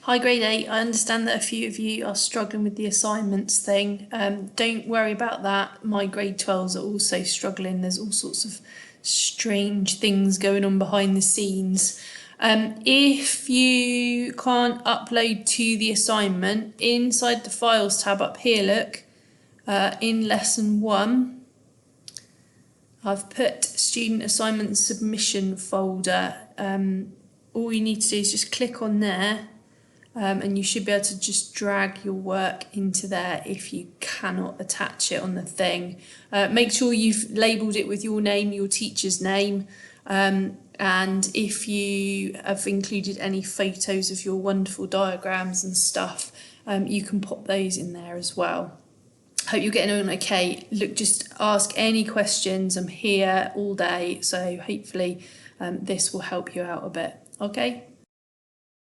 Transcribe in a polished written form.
Hi grade 8, I understand that a few of you are struggling with the assignments thing. Don't worry about that. My grade 12s are also struggling. There's all sorts of strange things going on behind the scenes. If you can't upload to the assignment, inside the files tab up here, look, in lesson 1, I've put student assignment submission folder. All you need to do is just click on there. And you should be able to just drag your work into there if you cannot attach it on the thing. Make sure you've labelled it with your name, your teacher's name, and if you have included any photos of your wonderful diagrams and stuff, you can pop those in there as well. Hope you're getting on okay. Look, just ask any questions. I'm here all day, so hopefully this will help you out a bit. Okay.